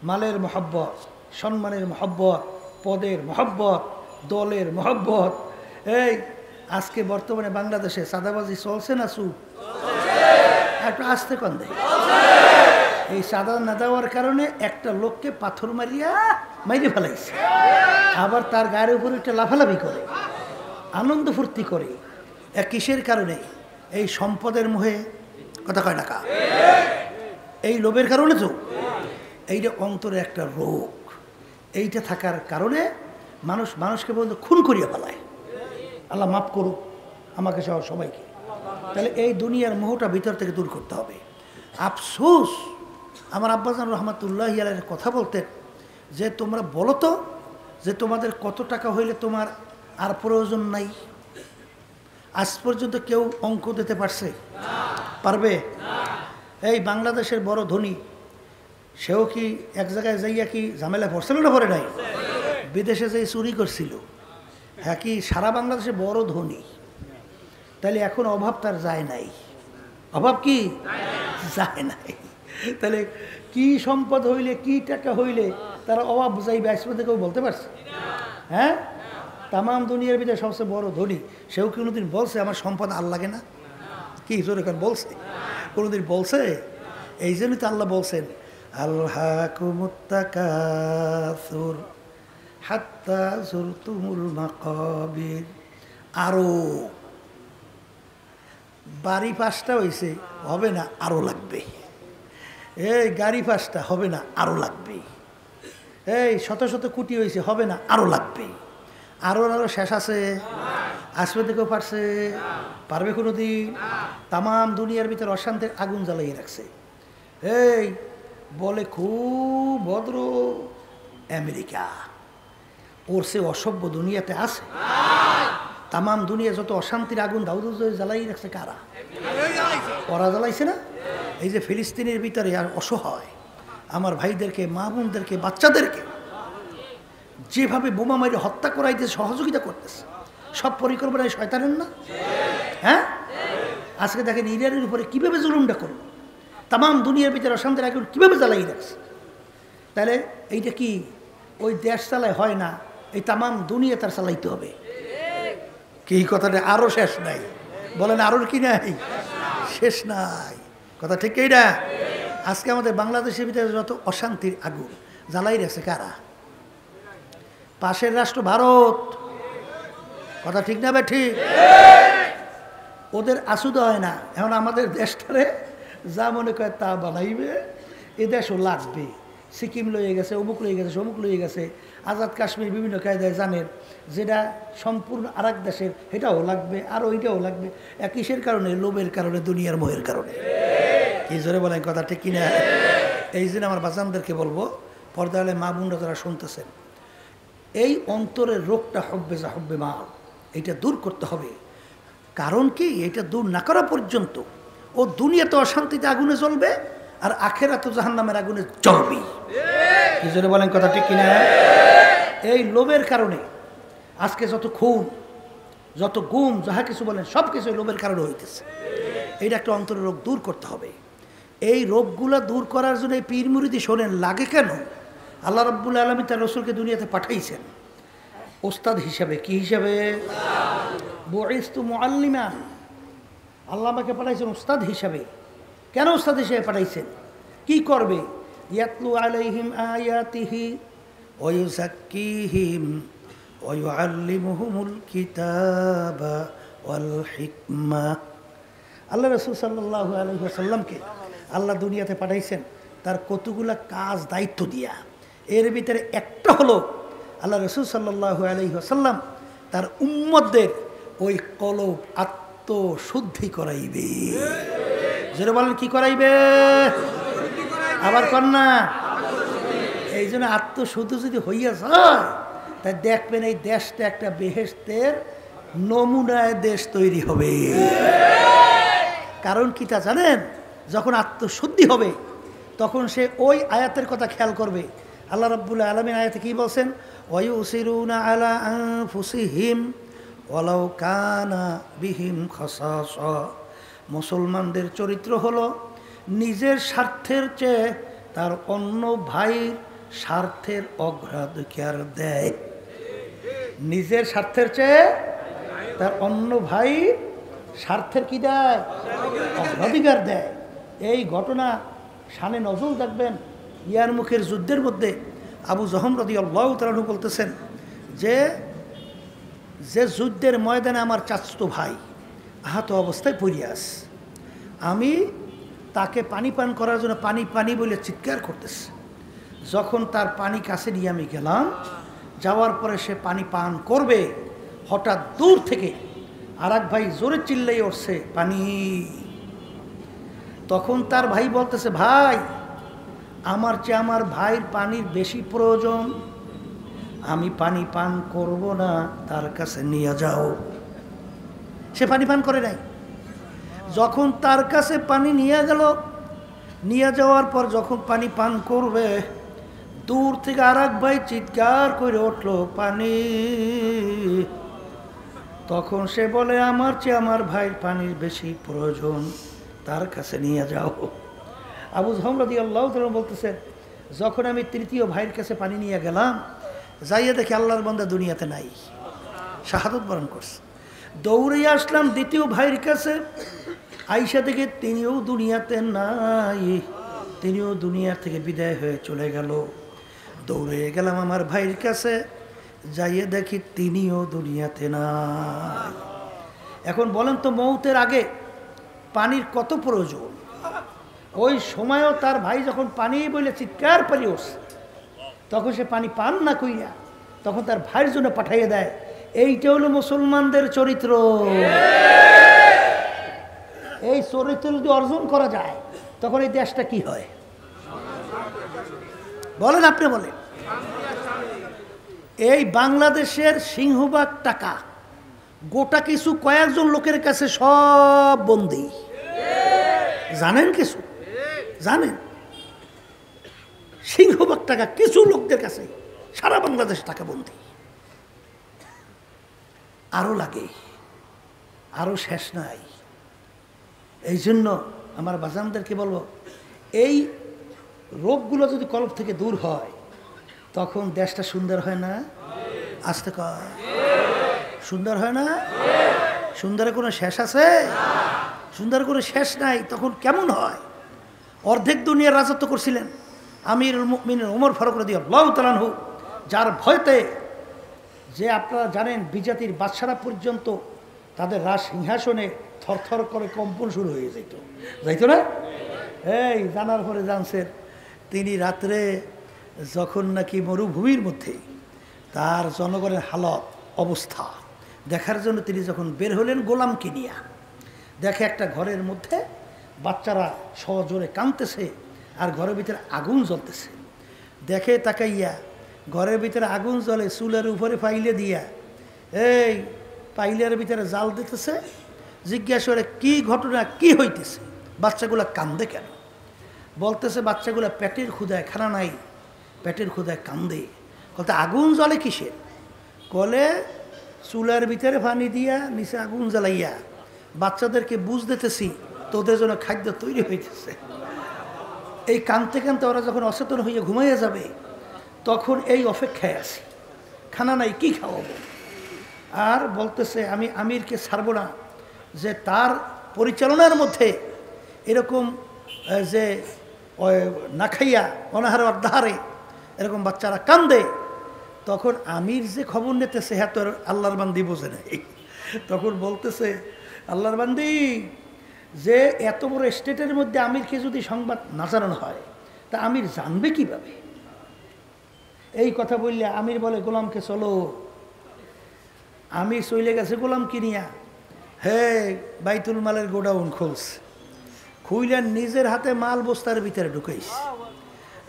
মালের মহব্বত, সম্মানের মহব্বত, পদের মহব্বত, দলের মহব্বত। এই আজকে বর্তমানে বাংলাদেশে চাঁদাবাজি চলছে না চুপ? একটু আসতে কন দেয়। এই চাঁদা না দেওয়ার কারণে একটা লোককে পাথর মাইরে ফেলাইছে, আবার তার গায়ের উপরে একটা লাফালাফি করে আনন্দ ফুর্তি করে। কিসের কারণে? এই সম্পদের মোহে, কথা কয় টাকা, এই লোভের কারণে। তো এইটা অন্তরে একটা রোগ, এইটা থাকার কারণে মানুষকে পর্যন্ত খুন করিয়া ফেলায়। আল্লাহ মাফ করুক আমাকে সহ সবাইকে। তাহলে এই দুনিয়ার মোহটা ভিতর থেকে দূর করতে হবে। আফসোস, আমার আব্বাজান রহমাতুল্লাহি আলাইহির কথা বলতেন যে তোমরা বলো তো যে তোমাদের কত টাকা হইলে তোমার আর প্রয়োজন নাই। আজ পর্যন্ত কেউ অঙ্ক দিতে পারছে? পারবে? এই বাংলাদেশের বড় ধনী, সেও কি এক জায়গায় যাইয়া কি ঝামেলা পড়ছিল না পড়ে নাই? বিদেশে যেয়ে চুরি করছিল, হ্যাঁ কি সারা বাংলাদেশে বড় ধনী? তাহলে এখন অভাব তার যায় নাই? অভাব কি যায় নাই? তাহলে কি সম্পদ হইলে, কি টাকা হইলে তারা অভাব বুঝাইবে আজ পর্যন্ত কেউ বলতে পারছে? হ্যাঁ, তাম দুনিয়ার ভিতরে সবচেয়ে বড় ধনী, সেও কি কোনোদিন বলছে আমার সম্পদ আর লাগে না? কি জোরে কারণ বলছে? কোনোদিন বলছে? এই জন্যই তো আল্লাহ বলছেন আল্লাহকুমুত তাকাসুর হাত্তা যুরতুমুল মাকাবির। আরো বাড়ি 5টা হয়েছে, হবে না, আরো লাগবে। এই গাড়ি 5টা, হবে না, আরো লাগবে। এই শত শত কোটি হয়েছে, হবে না, আরো লাগবে। আরো শেষ আছে? আসবে থেকেও পারছে? পারবে কোনোদিন? তাম দুনিয়ার ভিতরে অশান্তির আগুন জ্বালিয়ে রাখছে। এই বলে খুব ভদ্র আমেরিকা, ওর সে অসভ্য দুনিয়াতে আছে? তাম দুনিয়া যত অশান্তির আগুন দাউদ জ্বালাই রাখছে কারা? ওরা জ্বালাইছে না? এই যে ফিলিস্তিনের ভিতরে আর অসহায় আমার ভাইদেরকে, মা বোনদেরকে, বাচ্চাদেরকে যেভাবে বোমা মারি হত্যা করাইতে সহযোগিতা করতেছে, সব পরিকল্পনায় শয়তানের না? হ্যাঁ, আজকে দেখেন ইরানের উপরে কিভাবে জুলুমটা করল, তাম দুনিয়ার ভিতরে অশান্তির আগুন কিভাবে জ্বালাই রাখছে। তাহলে এইটা কি ওই দেশ চালায় হয় না, এই তাম দুনিয়া তার চালাইতে হবে। কি কথাটা আরো শেষ নাই? বলেন আরো কি নাই? শেষ নাই। কথা ঠিক এইটা? আজকে আমাদের বাংলাদেশের ভিতরে যত অশান্তির আগুন জ্বালাই রাখছে কারা? পাশের রাষ্ট্র ভারত। কথা ঠিক না? বে ঠিক? ওদের আসুদা হয় না, এখন আমাদের দেশটারে যা মনে করে তা বানাইবে। এ দেশও লাগবে। সিকিম লইয়ে গেছে, অমুক লইয়ে গেছে, সমুক লইয়ে গেছে। আজাদ কাশ্মীর বিভিন্ন কায়দায় জানেন, যেটা সম্পূর্ণ আর এক দেশের, এটাও লাগবে, আর ওইটাও লাগবে। কিসের কারণে? লোভের কারণে, দুনিয়ার মোহের কারণে। কি জোরে বলেন কথা ঠিক কিনা? এই জন্য আমার বাজানদেরকে বলবো, পর্দালে মা বোনরা যারা শুনতেছেন, এই অন্তরের রোগটা হব্বে যা হব্বে মা, এটা দূর করতে হবে। কারণ কি? এটা দূর না করা পর্যন্ত ও দুনিয়াতে অশান্তিতে আগুনে জ্বলবে, আর আখেরাতে জাহান্নামের আগুনে জ্বলবে। কি জোরে বলেন কথা ঠিক কিনা? এই লোভের কারণে আজকে যত খুন, যত গুম, যাহা কিছু বলেন সব কিছু লোভের কারণে হইতেছে। এইটা একটা অন্তরের রোগ, দূর করতে হবে। এই রোগগুলা দূর করার জন্য এই পীর মুরিদি শোনেন লাগে কেন? আল্লাহ রাব্বুল আলামিন তার রাসূলকে দুনিয়াতে পাঠাইছেন ওস্তাদ হিসাবে। কি হিসাবে? বুইস্তু মুআল্লিমান। আল্লাহ আমাকে পাঠাইছেন ওস্তাদ হিসাবে। কেন ওস্তাদ হিসেবে পাঠাইছেন? কি করবে? ইয়াতলু আলাইহিম আয়াতিহি ওয়া ইউযাক্কিহিম ওয়া ইউআল্লিমুহুমুল কিতাবা ওয়াল হিকমা। আল্লাহ রাসূল সাল্লাল্লাহু আলাইহি ওয়াসাল্লামকে আল্লাহ দুনিয়াতে পাঠাইছেন তার কতগুলা কাজ দায়িত্ব দিয়া। এর ভিতরে একটা হলো আল্লাহ রাসূল সাল্লাল্লাহু আলাইহি ওয়াসাল্লাম তার উম্মতদের ওই কলব আত্মশুদ্ধি করাইবে। যারা বলেন কি করাইবে? আবার কর না। এই জন্য আত্মশুদ্ধি যদি হইয়া যায়, তাই দেখবেন এই দেশটা একটা বেহেশতের নমুনায় দেশ তৈরি হবে। কারণ কি তা জানেন? যখন আত্মশুদ্ধি হবে তখন সে ওই আয়াতের কথা খেয়াল করবে। আল্লাহ রাব্বুল আলামিন আয়াতে কি বলছেন? ওয়ায়ুসিরুনা আলা আনফুসিহিম ওয়ালাউ কানা বিহিম খাসাসা। মুসলমানদের চরিত্র হলো নিজের স্বার্থের চেয়ে তার অন্য ভাইয়ের স্বার্থের অগ্রাধিকার দেয়, নিজের স্বার্থের চেয়ে তার অন্য ভাই স্বার্থের কি দেয়, অগ্রাধিকার দেয়। এই ঘটনা শানে নজরুল দেখবেন ইয়ারমুখের যুদ্ধের মধ্যে আবু জহম রাদিয়াল্লাহু তাআলা আনহু বলতেছেন যে যুদ্ধের ময়দানে আমার চাচাতো ভাই আহত অবস্থায় পড়িয়া আছে, আমি তাকে পানি পান করার জন্য পানি পানি বলে চিৎকার করতেছে। যখন তার পানি কাছে নিয়ে আমি গেলাম, যাওয়ার পরে সে পানি পান করবে, হঠাৎ দূর থেকে আর এক ভাই জোরে চিল্লাই উঠছে পানি। তখন তার ভাই বলতেছে, ভাই আমার চেয়ে আমার ভাইয়ের পানির বেশি প্রয়োজন, আমি পানি পান করব না, তার কাছে নিয়ে যাও। সে পানি পান করে নাই। যখন তার কাছে পানি নিয়ে গেল, নিয়ে যাওয়ার পর যখন পানি পান করবে, দূর থেকে আর এক ভাই চিৎকার করে উঠল পানি। তখন সে বলে, আমার চেয়ে আমার ভাইয়ের পানির বেশি প্রয়োজন, তার কাছে নিয়ে যাও। আবু যহম রাদিয়াল্লাহু তাআলা বলতেছে, যখন আমি তৃতীয় ভাইয়ের কাছে পানি নিয়ে গেলাম, যাইয়া দেখি আল্লাহর বান্দা দুনিয়াতে নাই, শাহাদত বরণ করছে। দৌড়ে আসলাম দ্বিতীয় ভাইয়ের কাছে, আইসা থেকে তিনিও দুনিয়াতে নাই, তিনিও দুনিয়া থেকে বিদায় হয়ে চলে গেল। দৌড়ে গেলাম আমার ভাইয়ের কাছে, যাইয়ে দেখি তিনিও দুনিয়াতে নাই। এখন বলেন তো, মৌতের আগে পানির কত প্রয়োজন। ওই সময়ও তার ভাই যখন পানি বলে চিৎকার পারি উঠছে, তখন সে পানি পান না কইয়া তখন তার ভাইয়ের জন্য পাঠাইয়ে দেয়। এইটা হলো মুসলমানদের চরিত্র। এই চরিত্র যদি অর্জন করা যায়, তখন এই দেশটা কি হয় বলেন, আপনি বলেন। এই বাংলাদেশের সিংহভাগ টাকা গোটা কিছু কয়েকজন লোকের কাছে সব বন্দী, জানেন? কিছু জানেন? সিংহভাগ টাকা কিছু লোকদের কাছে, সারা বাংলাদেশ টাকা বন্দী। আরো লাগে, আরো শেষ নাই। এই জন্য আমার বাজানদেরকে বলবো, এই রোগগুলো যদি কলব থেকে দূর হয়, তখন দেশটা সুন্দর হয় না? আস্তে কর, সুন্দর হয় না? সুন্দরের কোনো শেষ আছে? সুন্দরের কোনো শেষ নাই। তখন কেমন হয়? অর্ধেক দুনিয়ার রাজত্ব করছিলেন আমিরুল মুমিনিন ওমর ফারুক রাদিয়াল্লাহু তাআলা আনহু, যার ভয়তে যে আপনারা জানেন বিজাতির বাদশারা পর্যন্ত তাদের রাজ সিংহাসনে থরথর করে কম্পন শুরু হয়ে যাইতো না? এই জানার পরে জানছেন, তিনি রাত্রে যখন নাকি মরুভূমির মধ্যে তার জনগণের হালত অবস্থা দেখার জন্য তিনি যখন বের হলেন গোলামকে নিয়ে, দেখে একটা ঘরের মধ্যে বাচ্চারা সজোরে কাঁদতেছে আর ঘরের ভিতরে আগুন জ্বলতেছে। দেখে তাকাইয়া ঘরের ভিতরে আগুন জ্বলে, চুলের উপরে পাইলে দিয়া এই পাইলের ভিতরে জাল দিতেছে। জিজ্ঞাসা করে, কি ঘটনা, কি হইতেছে? বাচ্চাগুলা কান্দে কেন? বলতেছে, বাচ্চাগুলা পেটের ক্ষুধায়, খানা নাই, পেটের ক্ষুধায় কান্দে। বলতে, আগুন জ্বলে কিসের? কলে চুলার ভিতরে পানি দিয়া নিচে আগুন জ্বালাইয়া বাচ্চাদেরকে বুঝ দিতেছি তোদের জন্য খাদ্য তৈরি হইতেছে। এই কানতে কানতে ওরা যখন অচেতন হইয়া ঘুমাইয়া যাবে, তখন এই অপেক্ষায় আছি, খানা নাই, কি খাওয়াবো? আর বলতেছে, আমি আমিরকে ছাড়ব না, যে তার পরিচালনার মধ্যে এরকম যে না খাইয়া অনাহারে অর্ধাহারে এরকম বাচ্চারা কান্দে। তখন আমির যে খবর নিতেছে, হ্যাঁ তোর আল্লাহর বান্দি বোঝে নাই। তখন বলতেছে, আল্লাহর বান্দি, যে এত বড় স্টেটের মধ্যে আমিরকে যদি সংবাদ না জানানো হয়, তা আমির জানবে কিভাবে? এই কথা বললে আমির বলে, গোলামকে চলো। আমির চলে গেছে গোলাম কিনিয়া, হে বাইতুল মালের গোডাউন খুলছে, খুইলেন নিজের হাতে মাল বস্তার ভিতরে ঢুকাইছে।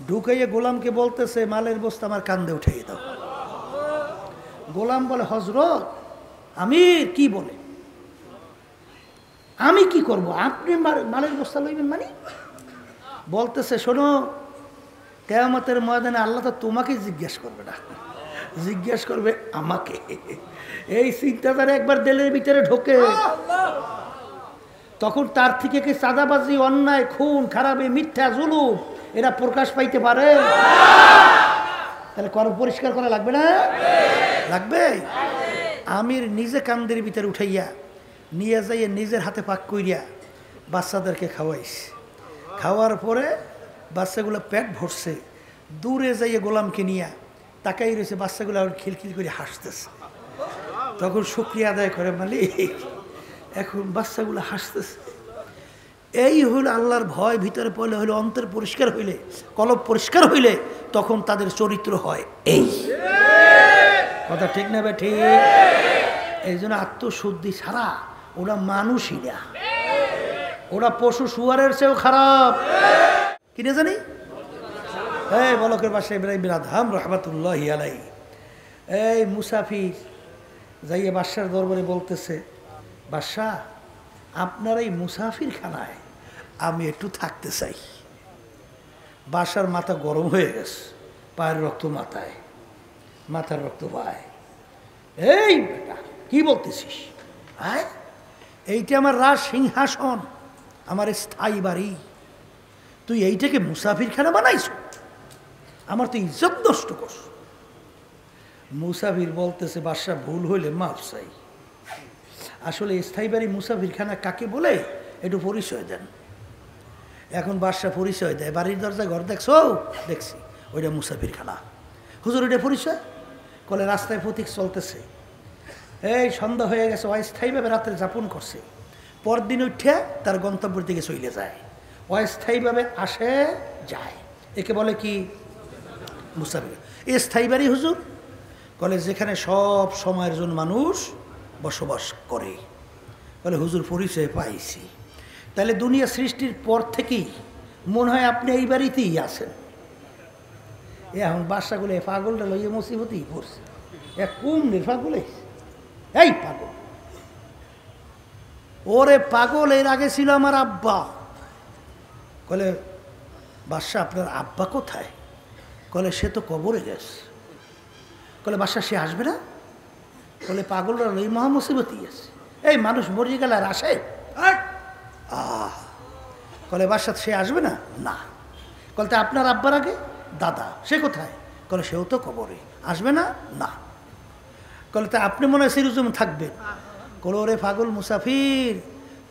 ঢুকাইয়ে গোলামকে বলতেছে, মালের বস্তা আমার কান্দে উঠিয়ে দাও। গোলাম বলে, হজরত আমির কি বলে? আমি কি করব? আপনি মালের বস্তা লইবেন মানে? বলতেছে, শোনো, কিয়ামতের ময়দানে আল্লাহ তো তোমাকে জিজ্ঞেস করবে না, জিজ্ঞেস করবে আমাকে। এই চিন্তাধারা একবার দিলের ভিতরে ঢোকে, তখন তার থেকে কি চাঁদাবাজি, অন্যায়, খুন খারাপি, মিথ্যা, জুলুম এরা প্রকাশ পাইতে পারে? তাহলে পরিষ্কার করা লাগবে না? লাগবে। আমির নিজে কান্দের ভিতরে উঠাইয়া নিয়ে যাইয়া নিজের হাতে পাক কইরা বাচ্চাদেরকে খাওয়াইছে। খাওয়ার পরে বাচ্চাগুলো পেট ভরছে, দূরে যাইয়া গোলামকে নিয়ে তাকাই রয়েছে, বাচ্চাগুলো আবার খিলখিল করে হাসতেছে। তখন শুকরিয়া আদায় করে মালিক, এখন বাচ্চাগুলো হাসতেছে। এই হইল আল্লাহর ভয় ভিতরে পড়লে হইলে, অন্তর পরিষ্কার হইলে, কলব পরিষ্কার হইলে তখন তাদের চরিত্র হয় এই। কথা ঠিক না ভাই? ঠিক। এই জন্য আত্মশুদ্ধি ছাড়া ওরা মানুষই না, ওরা পশু শুয়ারের চেয়েও খারাপ। কিনে জানি এই বলকের বাসায় ইব্রাহিম বিন আদহাম রহমাতুল্লাহি আলাইহি এই মুসাফির যাইয়ে বাদশার দরবারে বলতেছে, বাদশাহ আপনার এই মুসাফির খানায় আমি একটু থাকতে চাই। বাদশার মাথা গরম হয়ে গেছে, পায়ের রক্ত মাথায়, মাথার রক্ত পায়। এই বেটা কি বলতেছিস? হ্যাঁ, এইটা আমার রাজ সিংহাসন, আমার স্থায়ী বাড়ি, তুই এইটাকে মুসাফিরখানা বানাইছ? আমার তো ইজ্জত নষ্ট করছ। মুসাফির বলতেছে, বাদশা ভুল হইলে মাফ চাই। আসলে স্থায়ী বাড়ি মুসাফিরখানা কাকে বলে একটু পরিচয় দেন। এখন বাদশা পরিচয় দেয়, বাড়ির দরজা ঘর দেখছো? দেখছি, ওইটা মুসাফিরখানা। হুজুর ওইটা পরিচয়? কলে রাস্তায় প্রতীক চলতেছে, এই সন্ধ্যা হয়ে গেছে, অস্থায়ীভাবে রাত্রে যাপন করছে, পরদিন উঠে তার গন্তব্যের দিকে চলে যায়, অস্থায়ীভাবে আসে যায়, একে বলে কি? মুসাফির। স্থায়ী বাড়ি হুজুর? বলে যেখানে সব সময়ের জন্য মানুষ বসবাস করে। বলে হুজুর পরিচয় পাইছি। তাহলে দুনিয়া সৃষ্টির পর থেকেই মনে হয় আপনি এই বাড়িতেই আছেন। এখন বাসাগুলো পাগলটা লইয়ে মুসিবতেই পড়ছে। কুমড়ের পাগল, এই পাগল, ওরে পাগল এর আগে ছিল আমার আব্বা। বলে বাদশা আপনার আব্বা কোথায়? বলে সে তো কবরে গেছে। বলে বাদশা সে আসবে না? বলে পাগলরা লই মহা মুসিবতই আছে, এই মানুষ মরে গেলে আর আসে? বলে বাদশা সে আসবে না? না। বলতে আপনার আব্বার আগে দাদা, সে কোথায়? বলে সেও তো কবরে, আসবে না? না। বলে তা আপনি মনে হয় সিরুজম থাকবেন? বলে ওরে পাগল মুসাফির,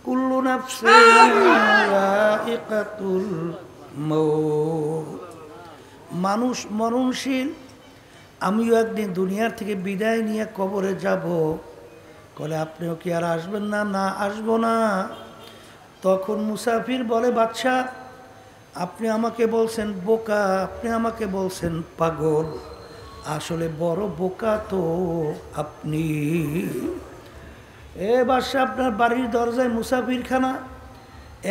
কুল্লু নাফসিন যায়িকাতুল মউত, মানুষ মরণশীল, আমিও একদিন দুনিয়ার থেকে বিদায় নিয়ে কবরে যাব। বলে আপনিও কি আর আসবেন না? না, আসবো না। তখন মুসাফির বলে, বাদশা আপনি আমাকে বলছেন বোকা, আপনি আমাকে বলছেন পাগল, আসলে বড় বোকা তো আপনি। এ বাদশা আপনার বাড়ির দরজায় মুসাফিরখানা,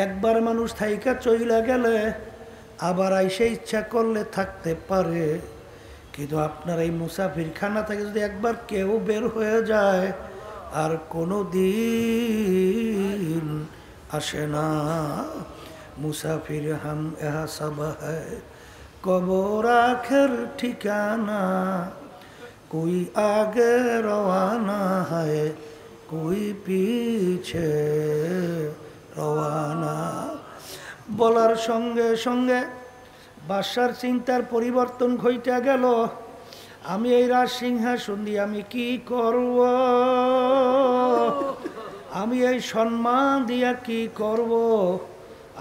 একবার মানুষ থাইকা চইলা গেলে আবার আইসে ইচ্ছা করলে থাকতে পারে, কিন্তু আপনার এই মুসাফিরখানা থেকে যদি একবার কেউ বের হয়ে যায় আর কোনো দিন আসে না। মুসাফির হাম এহা সব হ্যায় কবর আখের ঠিকানা, কোই আগে রওয়ানা হয় কোই পিছে রওয়ানা। বলার সঙ্গে সঙ্গে বাদশার চিন্তার পরিবর্তন ঘইটা গেল। আমি এই রাজ সিংহাসন দিয়ে আমি কি করব? আমি এই সম্মান দিয়া কি করব?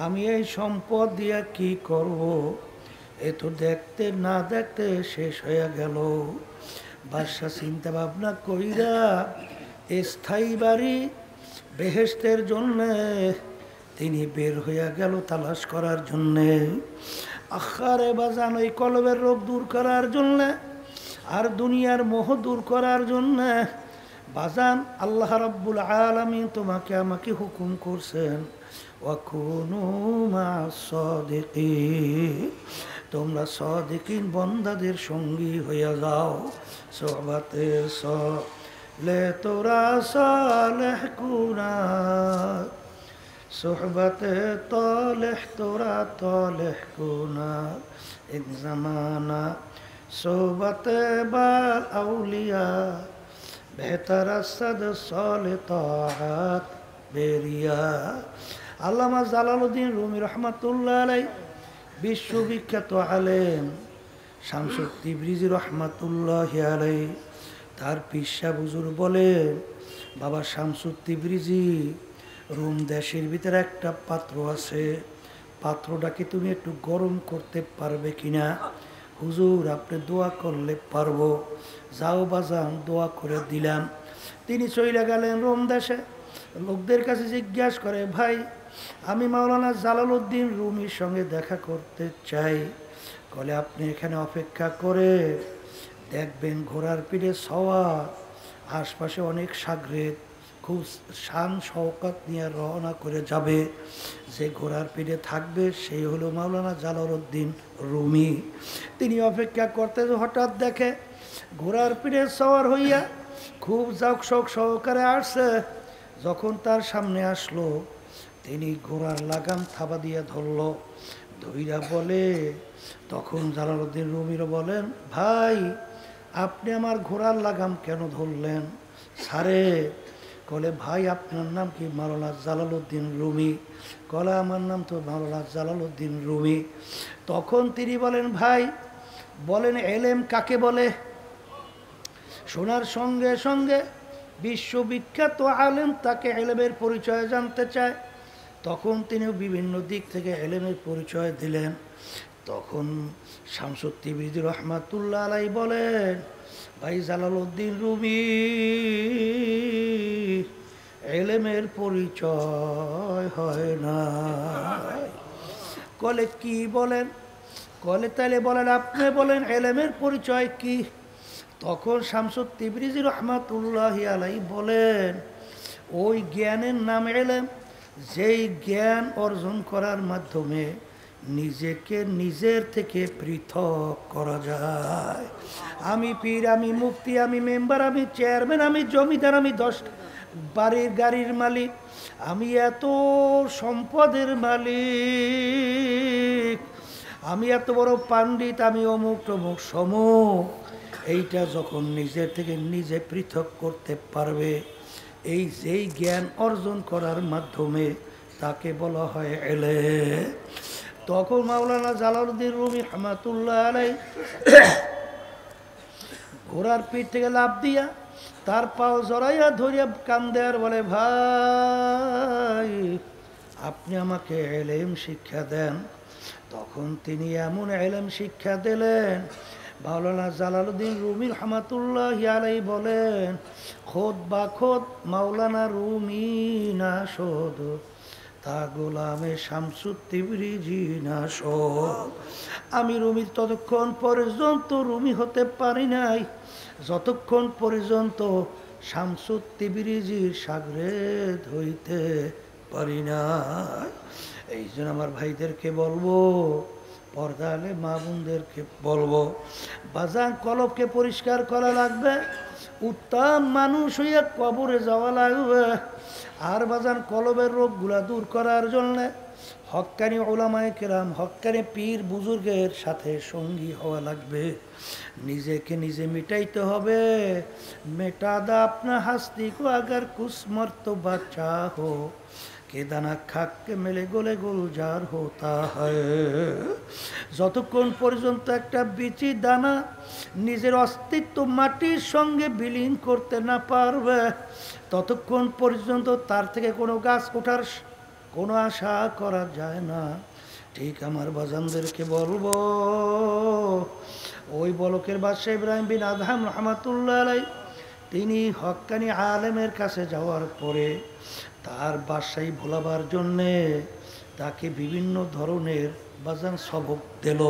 আমি এই সম্পদ দিয়া কি করব? এ তো দেখতে না দেখতে শেষ হয়ে গেল। বাদশা চিন্তা ভাবনা কইরা স্থায়ী বাড়ি বেহেশতের জন্যে তিনি বের হইয়া গেল তালাশ করার জন্যে। আখারে বাজান, ওই কলবের রোগ দূর করার জন্যে আর দুনিয়ার মোহ দূর করার জন্যে বাজান আল্লাহ রাব্বুল আলামিন তোমাকে আমাকে হুকুম করছেন, ওয়াকুনু মা'আস সাদিকিন, তোমরা সাদিকিন বান্দাদের সঙ্গী হইয়া যাও। সোহবতে সালেহ তোরা সালেহ কুনা, সোহবতে তালেহ তোরা তালেহ কুনা, এক জামানা সোহবতে বা আউলিয়া, বেহতর সদ সালে তাআত বেরিয়া। আল্লামা জালালউদ্দিন রুমি রহমাতুল্লাহ আলাইহি বিশ্ববিখ্যাত আলেম, শামসুদ তিবরিজি রহমাতুল্লাহি আলাইহি তার পিসা হুজুর বলেন, বাবা শামসুদ তিবরিজি, রুম দেশের ভিতরে একটা পাত্র আছে, পাত্রটাকে তুমি একটু গরম করতে পারবে কিনা? হুজুর আপনি দোয়া করলে পারবো। যাও বাজান, দোয়া করে দিলাম। তিনি চলে গেলেন রোম দেশে। লোকদের কাছে জিজ্ঞাসা করে, ভাই আমি মাওলানা জালালউদ্দিন রুমির সঙ্গে দেখা করতে চাই। বলে আপনি এখানে অপেক্ষা করে দেখবেন ঘোড়ার পিঠে সওয়ার, আশপাশে অনেক সাগরেদ খুব শান শওকত নিয়ে রওনা করে যাবে। যে ঘোড়ার পিঠে থাকবে সেই হলো মাওলানা জালালউদ্দিন রুমি। তিনি অপেক্ষা করতে হঠাৎ দেখে ঘোড়ার পিঠে সওয়ার হইয়া খুব জাঁকশোক সহকারে আসছে। যখন তার সামনে আসলো, তিনি ঘোড়ার লাগাম থাবা দিয়ে ধরল। ধইরা বলে, তখন জালালউদ্দিন রুমিরও বলেন, ভাই আপনি আমার ঘোড়ার লাগাম কেন ধরলেন? সারে কলে, ভাই আপনার নাম কি? মাওলানা জালালউদ্দিন রুমি। কলে, আমার নাম তো মাওলানা জালালউদ্দিন রুমি। তখন তিনি বলেন, ভাই বলেন এলেম কাকে বলে? শোনার সঙ্গে সঙ্গে বিশ্ববিখ্যাত আলেম তাকে এলেমের পরিচয় জানতে চায়। তখন তিনি বিভিন্ন দিক থেকে এলেমের পরিচয় দিলেন। তখন শামসুদ তিবরিজি রহমাতুল্লাহ আলাইহি বলেন, ভাই জালালউদ্দিন রুমি, এলেমের পরিচয় হয় না। কলে কি বলেন? কলে তাইলে বলেন আপনি বলেন এলেমের পরিচয় কি? তখন শামসুদ তিবরিজি রহমাতুল্লাহি আলাইহি বলেন, ওই জ্ঞানের নাম এলেম, যেই জ্ঞান অর্জন করার মাধ্যমে নিজেকে নিজের থেকে পৃথক করা যায়। আমি পীর, আমি মুফতি, আমি মেম্বার, আমি চেয়ারম্যান, আমি জমিদার, আমি 10 বাড়ির গাড়ির মালিক, আমি এত সম্পদের মালিক, আমি এত বড় পাণ্ডিত, আমি অমুক তমুক সমুক, এইটা যখন নিজের থেকে নিজে পৃথক করতে পারবে, এই যেই জ্ঞান অর্জন করার মাধ্যমে তাকে বলা হয় এলেম। তখন মাওলানা জালালউদ্দিন রুমি রহমাতুল্লাহ আলাইহি ঘোড়ার পিঠ থেকে লাফ দিয়া তার পাও জড়াইয়া ধরিয়া কান্দে আর বলে, ভাই আপনি আমাকে এলেম শিক্ষা দেন। তখন তিনি এমন এলেম শিক্ষা দিলেন, মাওলানা জালালউদ্দিন রুমি রহমাতুল্লাহি আলাইহি বলেন, খোদ বা খোদ মাওলানা রুমি না শোধ, তা গোলামে শামসুদ তিবরিজি না শোধ। আমি রুমি ততক্ষণ পর্যন্ত রুমি হতে পারি নাই যতক্ষণ পর্যন্ত শামসুদ তিবরিজির শাগরেদ হইতে পারি নাই। এই জন্য আমার ভাইদেরকে বলবো, পর্দালে মা বোনদেরকে বলবো, বাজান কলবকে পরিষ্কার করা লাগবে, উত্তম মানুষ হইয়া কবরে যাওয়া লাগবে। আর বাজান কলবের রোগগুলা দূর করার জন্যে হক্কানি ওলামায়ে কেরাম, হক্কানি পীর বুজুর্গের সাথে সঙ্গী হওয়া লাগবে। নিজেকে নিজে মিটাইতে হবে। মেটা দা আপনা হাস্তি কো আগার কুছ মর্তবা চাহো, কে দানা খাককে মেলে গোলে গুলজার হতা হয়। যতক্ষণ পর্যন্ত একটা বিচি দানা নিজের অস্তিত্ব মাটির সঙ্গে বিলীন করতে না পারবে, ততক্ষণ পর্যন্ত তার থেকে কোনো গাছ ওঠার কোনো আশা করা যায় না। ঠিক আমার বাজানদেরকে বলবো, ওই বলকের বাদশাহ ইব্রাহিম বিন আদহাম রহমাতুল্লাহ আলাইহি তিনি হক্কানি আলেমের কাছে যাওয়ার পরে তার বাদশাহী ভোলাবার জন্যে তাকে বিভিন্ন ধরনের বাজান সবক দিল।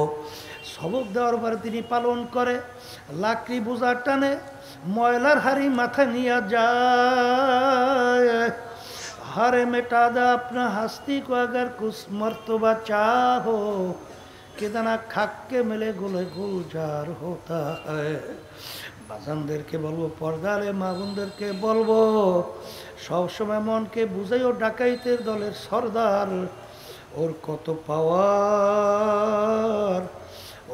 সবক দেওয়ার পরে তিনি পালন করে, লাকড়ি বোঝার টানে ময়লার হাড়ি মাথা নিয়ে যায়। হারে মেটা দা আপনা হাস্তি को अगर कुछ मर्तबा चाहो, কেদানা খাককে মেলে গোলে গুলজার হতা হয়। বাজানদেরকে বলবো, পর্দালে মা বোনদেরকে বলবো, সবসময় মনকে বুঝাইও ডাকাইতের দলের সর্দার, ওর কত পাওয়ার।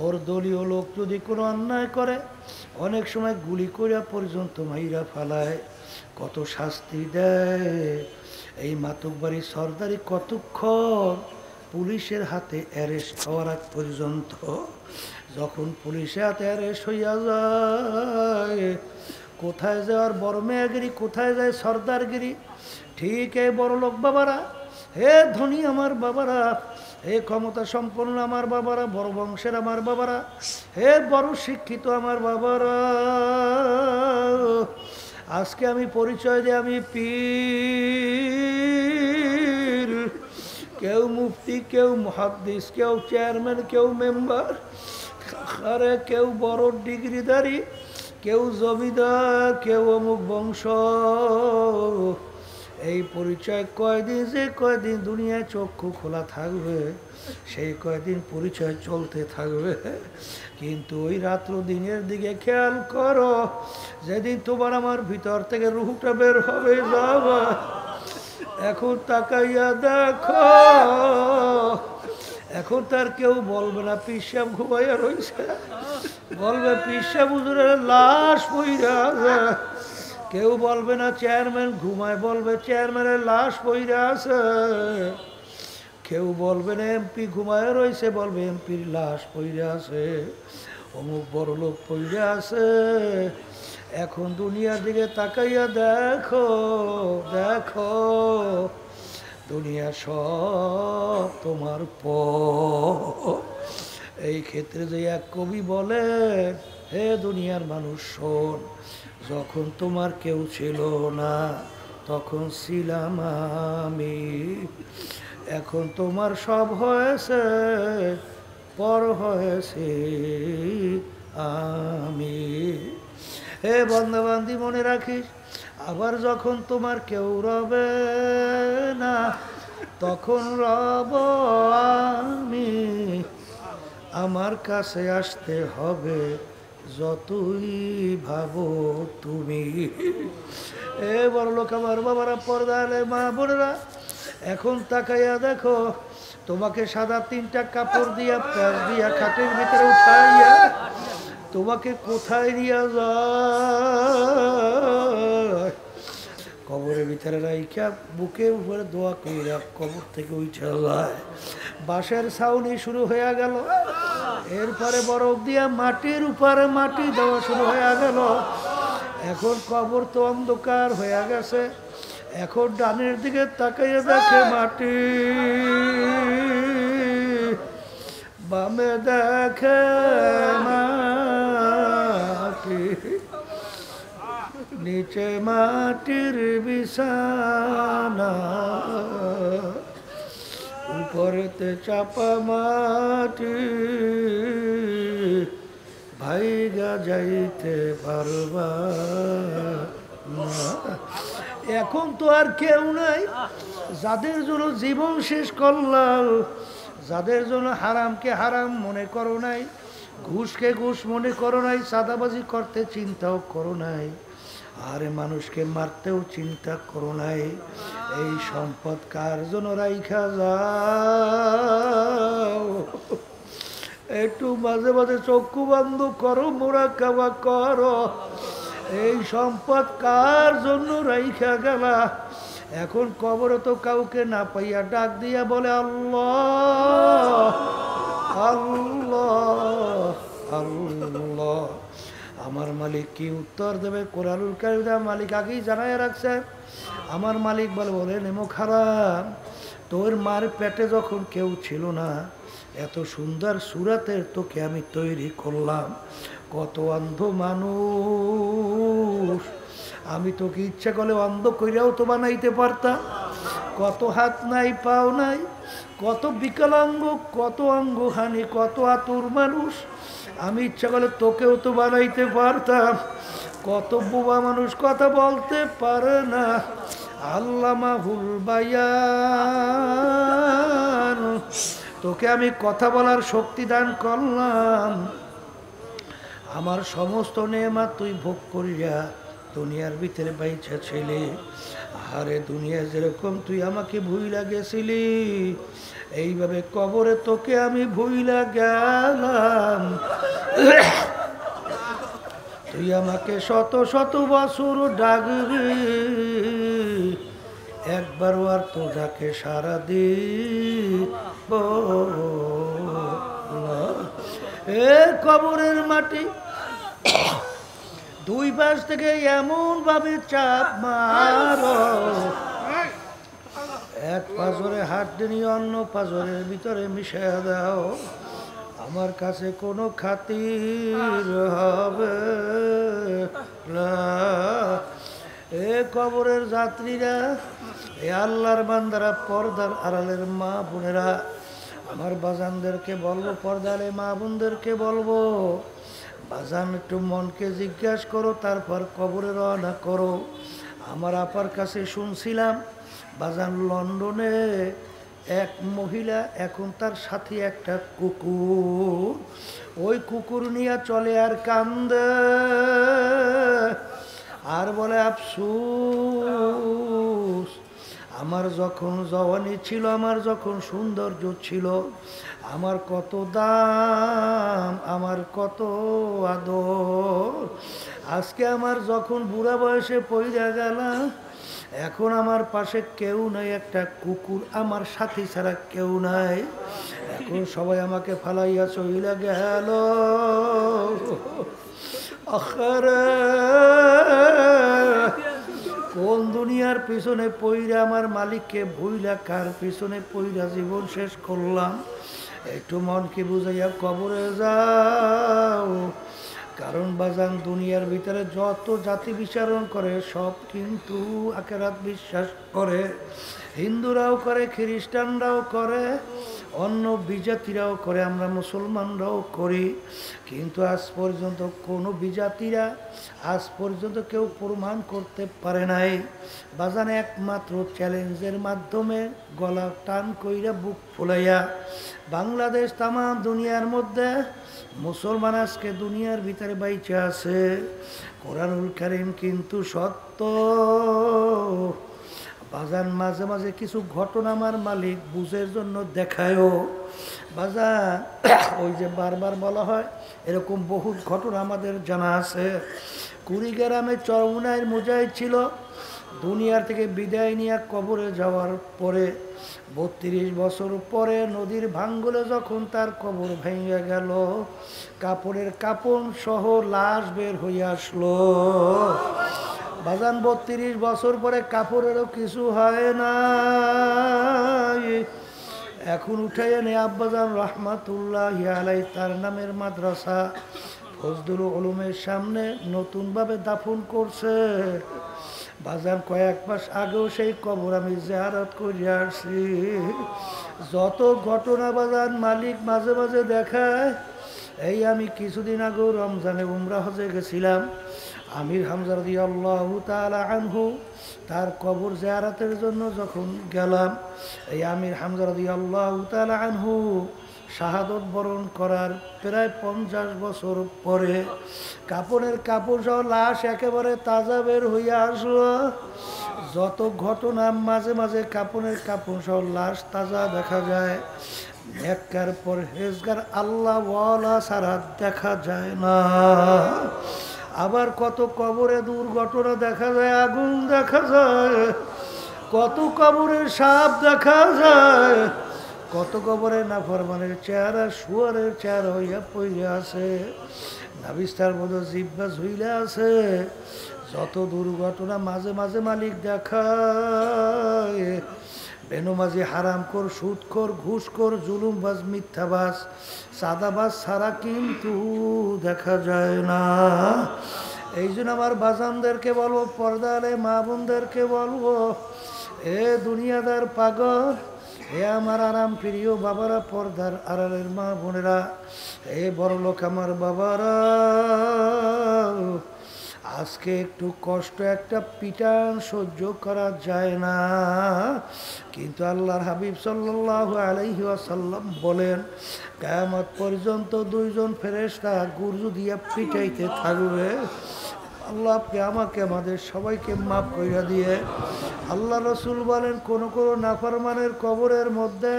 ওর দলীয় লোক যদি কোনো অন্যায় করে অনেক সময় গুলি করিয়া পর্যন্ত মাইরা ফালায়, কত শাস্তি দেয়। এই মাতুকবাড়ি সর্দারি কতক্ষণ পুলিশের হাতে অ্যারেস্ট হওয়ার আগ পর্যন্ত। যখন পুলিশে হাতে অ্যারেস্ট হইয়া যায়, কোথায় যাওয়ার বড় মেয়াগিরি, কোথায় যায় সর্দারগিরি। ঠিক এই বড় লোক বাবারা, হে ধনী আমার বাবারা, হে ক্ষমতা সম্পন্ন আমার বাবারা, বড় বংশের আমার বাবারা, হে বড় শিক্ষিত আমার বাবারা, আজকে আমি পরিচয় দিই আমি পীর। কেউ মুফতি, কেউ মুহাদ্দিস, কেউ চেয়ারম্যান, কেউ মেম্বার, আরে কেউ বড় ডিগ্রিধারী, কেউ জমিদার, কেউ অমুক বংশ। এই পরিচয় কয়দিন, যে কয়দিন দুনিয়ায় চক্ষু খোলা থাকবে সেই কয়দিন পরিচয় চলতে থাকবে। কিন্তু ওই রাত্র দিনের দিকে খেয়াল করো, যেদিন তোমার আমার ভিতর থেকে রুহটা বের হবে যাবা, এখন তাকাইয়া দেখো, এখন তার কেউ বলবে না পিসাব ঘুমাইয়া রয়েছে, বলবে পিসাব হুজুরের লাশ পইরা আছে। কেউ বলবে না চেয়ারম্যান ঘুমায়, বলবে চেয়ারম্যানের লাশ পইরা আছে। কেউ বলবে না এমপি ঘুমায় রয়েছে, বলবে এমপির লাশ পইরা আছে, অমুক বড় লোক পইরা আছে। এখন দুনিয়ার দিকে তাকাইয়া দেখো, দেখো দুনিয়া সব তোমার এই ক্ষেত্রে যে এক কবি বলে, হে দুনিয়ার মানুষ শোন, যখন তোমার কেউ ছিল না তখন ছিলাম আমি, এখন তোমার সব হয়েছে, পর হয়েছে আমি। হে বন্ধবান্ধি মনে রাখিস, আবার যখন তোমার কেউ রবে না তখন রব আমি, আমার কাছে আসতে হবে যতই ভাবো তুমি। এ বড় লোক আমার বাবারা, পর্দালে মা বোনেরা, এখন তাকাইয়া দেখো, তোমাকে সাদা 3টা কাপড় দিয়া প্যাঁচ দিয়া খাটের ভিতরে উঠাইয়া তোমাকে কোথায় নিয়ে যায়, কবরের ভিতরে রাইখা বুকের উপরে দোয়া কইরা কবর থেকে উঠে যায়। বাঁশের ছাউনি শুরু হয়ে গেল, এরপরে বরফ দিয়া মাটির উপরে মাটি দেওয়া শুরু হয়ে গেল। এখন কবর তো অন্ধকার হয়ে গেছে, এখন ডানের দিকে তাকাইয়া দেখে মাটি, বামে দেখে মাটি, নিচে মাটির বিছানা, উপরেতে চাপা মাটি, ভাইগা যাইতে পারবা না। এখন তো আর কেউ নাই, যাদের জন্য জীবন শেষ করলাম, যাদের জন্য হারামকে হারাম মনে করো নাই, ঘুষকে ঘুষ মনে করো নাই, চাঁদাবাজি করতে চিন্তাও করো নাই, আরে মানুষকে মারতেও চিন্তা করো নাই, এই সম্পদ কার জন্য রাইখা যাও। একটু মাঝে মাঝে চক্ষু বন্ধ করো, মুরাকাবা করো, এই সম্পদ কার জন্য রাইখা গেলা। এখন কবরে তো কাউকে না পাইয়া ডাক দিয়া বলে আল্লাহ আল্লাহ আল্লাহ। আমার মালিক কি উত্তর দেবে? কোরআনুল কারীমে মালিক আগেই জানায় রাখছে। আমার মালিক বলে নেমো খারাপ, তোর মার পেটে যখন কেউ ছিল না, এত সুন্দর সুরাতের তোকে আমি তৈরি করলাম, কত অন্ধ মানুষ, আমি তোকে ইচ্ছা করলে অন্ধ কইরাও তো বানাইতে পারতাম। কত হাত নাই, পাও নাই, কত বিকলাঙ্গ, কত অঙ্গহানি, কত আতুর মানুষ, আমি ইচ্ছা করলে তোকেও তো বানাইতে পারতাম। কত বোবা মানুষ কথা বলতে পারে না, আল্লামাহুল বায়ান, তোকে আমি কথা বলার শক্তি দান করলাম। আমার সমস্ত নেয়ামত তুই ভোগ করিয়া দুনিয়ার ভিতরে বাইচা ছিলি, আরে দুনিয়া যেরকম তুই আমাকে ভুইলা গেছিলি, এইভাবে কবরে তোকে আমি ভুইলা গেলাম। তুই আমাকে শত শত বছর ডাকবি, একবারও আর তো ডাকে সারা দিব। এ কবরের মাটি দুই পাশ থেকে এমন ভাবে চাপ মারো, এক পাঁজরে হাত নিয়ে অন্য পাঁজরের ভিতরে মিশে দাও, আমার কাছে কোনো খাতির হবে না। এ কবরের যাত্রীরা, এ আল্লাহর বান্দারা, পর্দার আড়ালের মা বোনেরা, আমার বাজানদেরকে বলবো, পর্দারে মা বোনদেরকে বলবো, বাজান একটু মনকে জিজ্ঞাসা করো, তারপর কবরে রওনা করো। আমার আপার কাছে শুনছিলাম, বাজান লন্ডনে এক মহিলা, এখন তার সাথে একটা কুকুর, ওই কুকুর নিয়ে চলে আর কান্দে আর বলে আফসোস, আমার যখন জওয়ানি ছিল, আমার যখন সৌন্দর্য ছিল, আমার কত দাম, আমার কত আদর, আজকে আমার যখন বুড়া বয়সে পইড়া গেলাম, এখন আমার পাশে কেউ নাই, একটা কুকুর আমার সাথী ছাড়া কেউ নাই, এখন সবাই আমাকে ফালাইয়া চইলা গেল। আখারে কোন দুনিয়ার পিছনে পইরা আমার মালিককে ভুইলা, কার পিছনে পইরা জীবন শেষ করলাম। একটু মনকে বুঝাইয়া কবরে যাও, কারণ বাজান দুনিয়ার ভিতরে যত জাতি বিচারণ করে সব কিন্তু আখিরাত বিশ্বাস করে। হিন্দুরাও করে, খ্রিস্টানরাও করে, অন্য বিজাতিরাও করে, আমরা মুসলমানরাও করি, কিন্তু আজ পর্যন্ত কোনো বিজাতিরা আজ পর্যন্ত কেউ প্রমাণ করতে পারে নাই। বাজান একমাত্র চ্যালেঞ্জের মাধ্যমে গলা টান কইরা বুক ফুলাইয়া বাংলাদেশ তাম দুনিয়ার মধ্যে মুসলমান আজকে দুনিয়ার ভিতরে বাইচে আছে। কোরআনুল কারীম কিন্তু সত্য। বাজান মাঝে মাঝে কিছু ঘটনা আমার মালিক বুঝের জন্য দেখায়ও। বাজান ওই যে বারবার বলা হয়, এরকম বহু ঘটনা আমাদের জানা আছে। কুড়িগ্রামে চরমুনাইয়ের মুজাহিদ ছিল, দুনিয়ার থেকে বিদায় নিয়ে কবরে যাওয়ার পরে 32 বছর পরে নদীর ভাঙ্গলে যখন তার কবর ভেঙে গেল, কাপড়ের কাপড় সহ লাশ বের হয়ে আসলো। বাজান 32 বছর পরে কাপড়েরও কিছু হয় না, এখন উঠে এনে আব্বাজান রহমাতুল্লাহ আলাই তার নামের মাদ্রাসা ফজলুল উলুমের সামনে নতুনভাবে দাফন করছে। বাজান কয়েক মাস আগেও সেই কবর আমি জিয়ারত করে আসছি। যত ঘটনা বাজান মালিক মাঝে মাঝে দেখায়। এই আমি কিছুদিন আগেও রমজানে উমরা হজে গেছিলাম। আমির হামজা রাদিয়াল্লাহু তাআলা আনহু তার কবর জিয়ারতের জন্য যখন গেলাম, এই আমির হামজা রাদিয়াল্লাহু তাআলা আনহু শাহাদত বরণ করার প্রায় 50 বছর পরে কাপড়ের কাপড় সহ লাশ একেবারে তাজা বের হইয়া আসলো। যত ঘটনা মাঝে মাঝে কাপড়ের কাপড় সহ লাশ তাজা দেখা যায়, নেককার পরহেজগার আল্লাহ ওয়ালা ছাড়া দেখা যায় না। আবার কত কবরে দুর্ঘটনা দেখা যায়, আগুন দেখা যায়, কত কবরে সাপ দেখা যায়, কত কবরে নাফরমানের চেহারা শুয়ারের চেহারা হইয়া পড়ে আছে, নাবিস্তার মতো জিব্বা ঝুইলে আছে। যত দুর্ঘটনা মাঝে মাঝে মালিক দেখায়। বেনমাজি, হারামখোর, সুদখোর, ঘুষখোর, জুলুমবাজ, মিথ্যাবাজ, সাদাবাজ ছাড়া কিন্তু দেখা যায় না। এই জন্য আমার বাজানদেরকে বলবো, পর্দারে মা বোনদেরকে বলবো, এ দুনিয়াদার পাগল, হে আমার আরাম প্রিয় বাবারা, পর্দার আড়ালের মা বোনেরা, এ বড় লোক আমার বাবারা, আজকে একটু কষ্ট, একটা পিটান সহ্য করা যায় না, কিন্তু আল্লাহর হাবিব সাল্লাল্লাহু আলাইহি ওয়াসাল্লাম বলেন, কিয়ামত পর্যন্ত 2 জন ফেরেশতা গুরজু দিয়া পিটাইতে থাকবে। আল্লাহ আপনি আমাকে আমাদের সবাইকে মাফ কইরা দিয়ে। আল্লাহ রসুল বলেন, কোন কোন নাফরমানের কবরের মধ্যে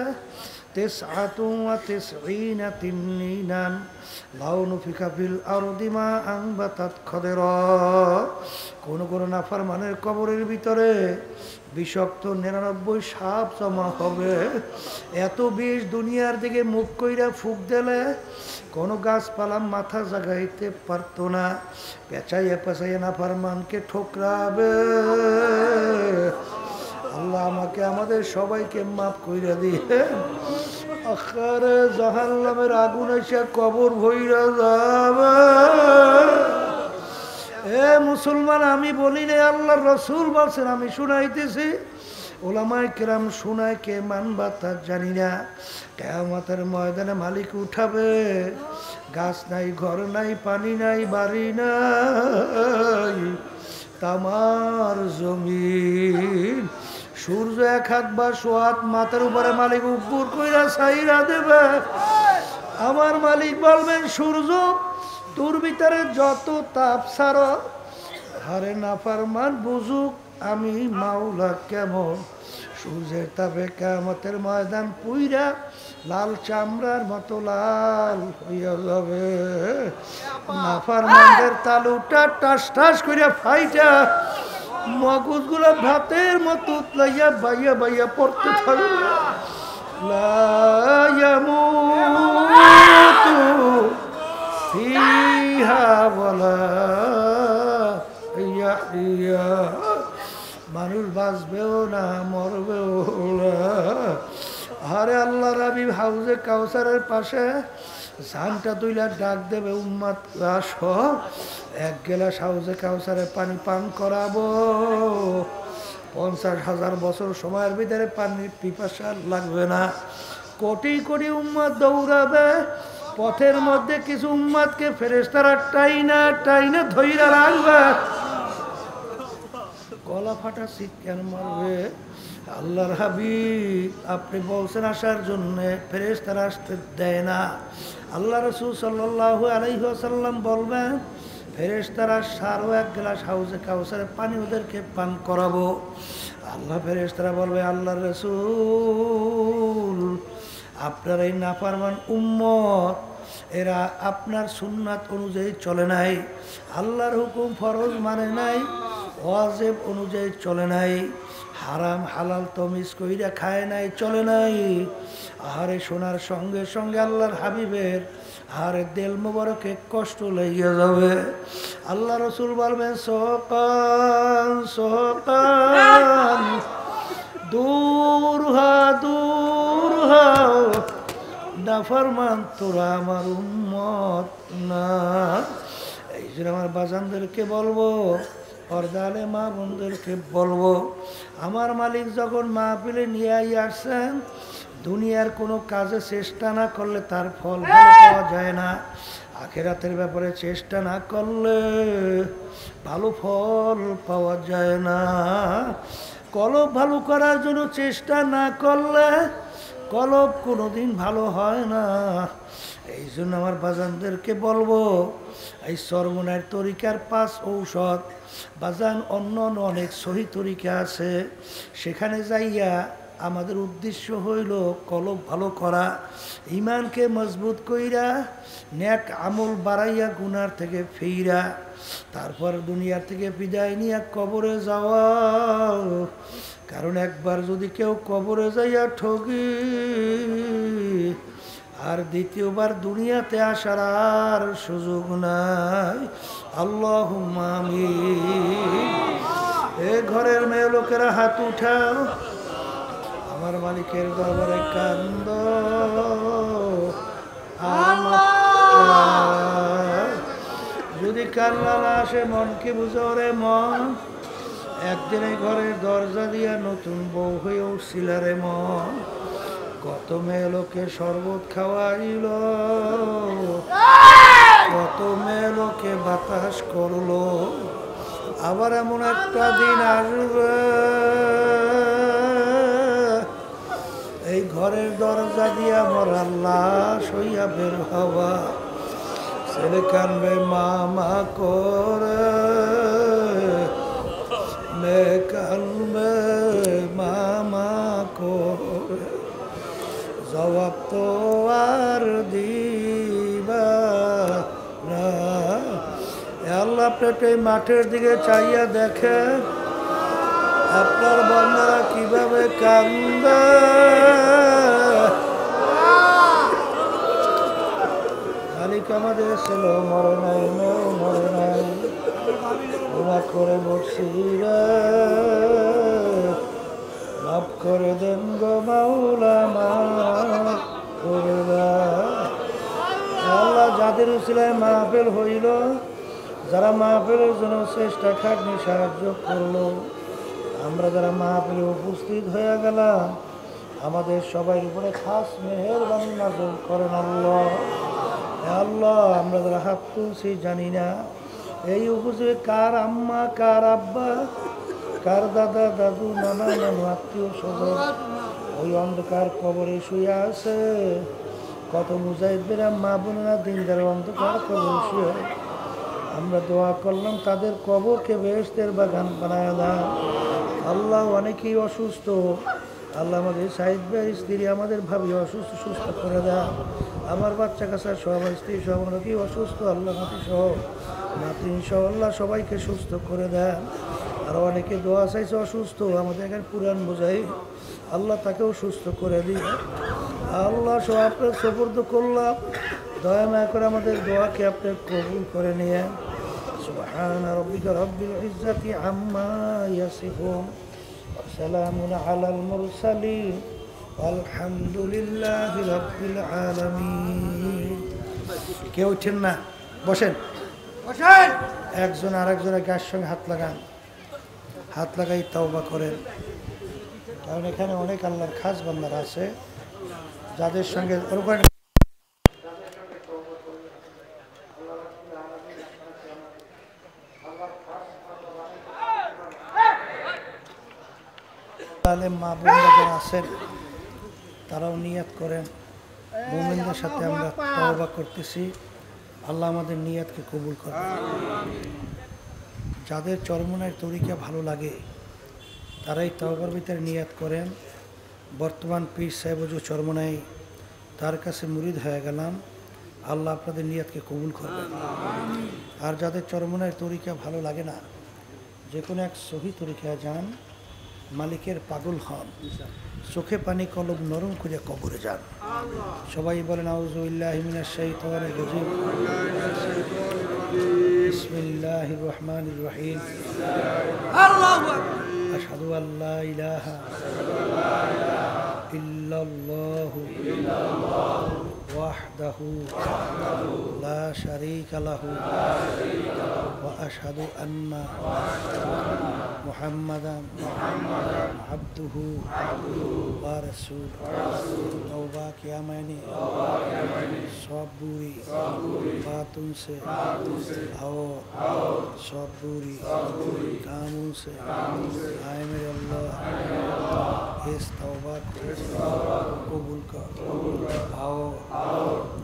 تسعة وتسعين تنينا لو نفخ في الأرض ما أنبتت خضرا কোন কোন নাফরমানের কবরের ভিতরে বিষাক্ত 99 সাপ জমা হবে। এত বিষ দুনিয়ার দিকে মুখ কইরা ফুক দিলে কোন গাছপালা মাথা জাগাইতে পারতো না। পেঁচাইয়া পেঁচাইয়া নাফরমানকে ঠোকরাবে। আল্লাহ আমাকে আমাদের সবাইকে মাফ কইরা দিয়ে আখারে জাহান্নামের আগুন এসে কবর ভইরা যাবে। এ মুসলমান, আমি বলি না, আল্লাহর রাসূল বলছেন, আমি শুনাইতেছি। ওলামায়ে কেরাম শুনায়, কে মানবা তা জানি না। কিয়ামতের ময়দানে মালিক উঠাবে, গাছ নাই, ঘর নাই, পানি নাই, বাড়ি নাই, তামার জমিন। সূর্য 1 হাত বা 100 হাত মাথার উপরে মালিক উপর কইরা ছাইরা দেবে। আমার মালিক বলবেন, সূর্য তোর ভিতরে যত তাপ ছাড়ো, হারে নাফরমান বুঝুক আমি মাওলা কেমন। সূর্যের তাপে কিয়ামতের ময়দান পুইরা লাল চামড়ার মতো লাল হইয়া যাবে। নাফরমানদের তালুটা টাস টাস কইরা ফাইটা মগজগুলো ভাতের মতো উতলাইয়া বাইয়া বাইয়া পড়তে থাকবে। লা ইয়ামুতু ফিহা ওয়ালা ইয়াহইয়া। মানুষ বাঁচবেও না, মরবেও না। আরে আল্লাহর হাবিব হাউজে কাউসারের পাশে জানটা তুইলা ডাক দেবে, উম্মত আসো, 1 গেলাস হাউজে কাউসারের পানি পান করাবো। 50,000 বছর সময়ের ভিতরে পানির পিপাসা লাগবে না। কোটি কোটি উম্মত দৌড়াবে। পথের মধ্যে কিছু উম্মতকে ফেরেশতারা টাইনা টাইনা ধইরা রাখবে, গলা ফাটা চিৎকার মারবে। আল্লাহর হাবিব আপনি বলছেন আসার জন্য, ফেরেশতারা আসতে দেয় না। আল্লাহ রাসূল সাল্লাল্লাহু আলাইহি ওয়াসাল্লাম বলবেন, ফেরেশতারা 1 গ্লাস হাউজে কাউসারের পানি ওদেরকে পান করাবো। আল্লাহ ফেরেশতারা বলবে, আল্লাহর রাসূল আপনার এই নাফরমান উম্মত, এরা আপনার সুন্নাত অনুযায়ী চলে নাই, আল্লাহর হুকুম ফরজ মানে নাই, ওয়াজিব অনুযায়ী চলে নাই, হারাম হালাল তমিজ কইরা খায় নাই, চলে নাই। আহারে শোনার সঙ্গে সঙ্গে আল্লাহর হাবিবের আহারে দিল মোবারকে কষ্ট লেগে যাবে। আল্লাহ রাসূল বলবেন, সোকান সোকান, দূর হা দূর হা, নাফরমান তোরা আমার উম্মত না। এই জন্য আমার বাজানদেরকে বলবো, পর্দালে মা বোনদেরকে বলবো, আমার মালিক যখন মাহফিলে নিয়ে আসছেন, দুনিয়ার কোনো কাজে চেষ্টা না করলে তার ফল ভালো পাওয়া যায় না। আখিরাতের ব্যাপারে চেষ্টা না করলে ভালো ফল পাওয়া যায় না। কলব ভালো করার জন্য চেষ্টা না করলে কলব কোনোদিন ভালো হয় না। এই জন্য আমার বাজানদেরকে বলবো, এই সরমনের তরিকার 5 ঔষধ বাজান, অন্য অনেক সহি তরিকা আছে, সেখানে যাইয়া আমাদের উদ্দেশ্য হইল কলব ভালো করা, ইমানকে মজবুত কইরা নেক আমল বাড়াইয়া গুনার থেকে ফিরা, তারপর দুনিয়ার থেকে বিদায় নিয়ে কবরে যাওয়া। কারণ একবার যদি কেউ কবরে যাইয়া ঠকি, আর দ্বিতীয়বার দুনিয়াতে আসার আর সুযোগ নাই। আল্লাহুম্মা আমিন। এ ঘরের মেয়ে লোকেরা হাত উঠাও, আমার মালিকের দরবারে কান্দ। যদি কান্না না আসে, মনকে বুঝো রে মন, একদিন এই ঘরের দরজা দিয়া নতুন বউ হয়ে উঠছিল রে মন। কত মেয়ে লোকে শরবত খাওয়াইল, কত মেয়ে লোকে বাতাস করলো, আবার এমন একটা দিন আসবে এই ঘরের দরজা দিয়া আমার আল্লাহ সইয়া বের হওয়া। ছেলে কানবে মামা করে, মেয়ে কানবে মামা করে, জবাব আল্লাহ আপনি একটু এই মাঠের দিকে চাইয়া দেখে আপনার বান্দারা কিভাবে কান্দে। মালিক আমাদের ছিল মরে নাই, মেয়েও মরে নাই, ওরা করে বসছি রে, মাফ করে দেন গো মাওলা, মাফ করে দেন। আল্লাহ যাদের উসিলায় মাহফিল হইল, যারা মাহফিলের জন্য চেষ্টা খাটনি সাহায্য করলো, আমরা যারা মাহফিলে উপস্থিত হয়ে গেলাম, আমাদের সবাই উপরে খাস মেহেরবানি নাযিল করেন আল্লাহ। আল্লাহ আমরা যারা হাত তুলছি জানি না এই উপস্থিত কার আম্মা, কার আব্বা, কার দাদা, দাদু, নানা, নানু, আত্মীয় স্বজন ওই অন্ধকার কবরে শুয়ে আছে। কত মুজাহিদের মা বোনেরা দিনদার অন্ধকার কবরে শুয়ে, আমরা দোয়া করলাম তাদের কবরকে বেহেশতের বাগান বানায় দাও আল্লাহ। অনেকেই অসুস্থ, আল্লাহ আমাদের সাহিদ ভাই স্ত্রী, আমাদের ভাবি অসুস্থ, সুস্থ করে দাও। আমার বাচ্চা কাচ্চা সহ, আমার স্ত্রী সহ, অনেকেই অসুস্থ, আল্লাহ নাতি সহ, নাতি সহ, আল্লাহ সবাইকে সুস্থ করে দেন। আর অনেকে দোয়া চাইছে অসুস্থ, আমাদের এখানে পুরান বোঝাই, আল্লাহ তাকেও সুস্থ করে দিই। আল্লাহ সব আপনার সুপুর্দ করলাম, দয়া মায়া করে আমাদের দোয়াকে আপনি কবুল করে নিয়ে। সুবহানা রাব্বিকা রাব্বিল ইজ্জাতি আম্মা ইয়াসিফুন ওয়া সালামুন আলাল মুরসালিন আলহামদুলিল্লাহি রাব্বিল আলামিন। কেউ উঠেন না, বসেন বসেন। একজন আরেকজনের গায়ের সঙ্গে হাত লাগান, হাত লাগাই তাওবা করেন। কারণ এখানে অনেক আল্লাহর খাস বান্দারা আছে যাদের সঙ্গে মা বোনরা যারা আছেন তারাও নিয়াত করেন। মুমিনদের সাথে আমরা তওবা করতেছি, আল্লাহ আমাদের নিয়াতকে কবুল করবেন। যাদের চরমনের তরিকা ভালো লাগে তারাই তওবার ভিতরে নিয়াত করেন। বর্তমান পীর সাহেব যে চরমনাই, তার কাছে মুরিদ হয়ে গেলাম, আল্লাহ আপনাদের নিয়াতকে কবুল করবেন। আর যাদের চরমনের তরিকা ভালো লাগে না, যে কোনো এক সহি তরিকায় যান, মালিকের পাগল হন, চোখে পানি কলম নরম করে কবরে যান। সবাই বলেন আউযুবিল্লাহি মিনাশ শাইতানির রাজিম, বিসমিল্লাহির রহমানির রহিম, আল্লাহু আকবার, আশহাদু আল্লা ইলাহা ইল্লাল্লাহু ওয়াহদাহু লা শারীকা লাহু ওয়া আশহাদু আন্না মুহাম্মাদান আবদুহু ওয়া রাসূলুহু। तौबा किया मैंने सब बुरी बातों से और सब बुरी कामों से, आए मेरे अल्लाह इस तौबा को कबूल कर। आओ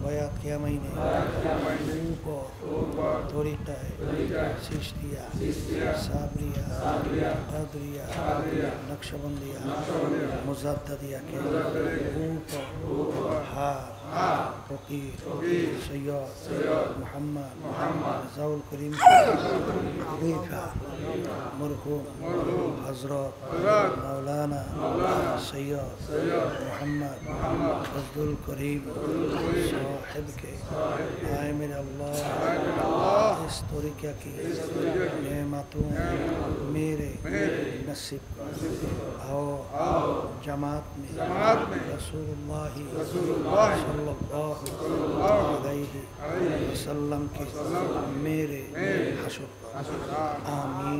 बयात किया मैंने ऊपर तोरीटाए सिस्तिया, साबरिया, कदरिया, नक्शबंदिया, मुजद्दिया के ऊपर हार फकीर सैयद मोहम्मद रज़ाउल करीम खलीफा मरहूम हजरत मौलाना सैयद मोहम्मद रज़ाउल करीम साहिब के, आए मेरे अल्लाह इस तरीक़ा की नेमतों मेरे नसीब आओ जमात में रसूलुल्लाह सल्लल्लाहु अलैहि वसल्लम के मेरे हशर पर आमीन।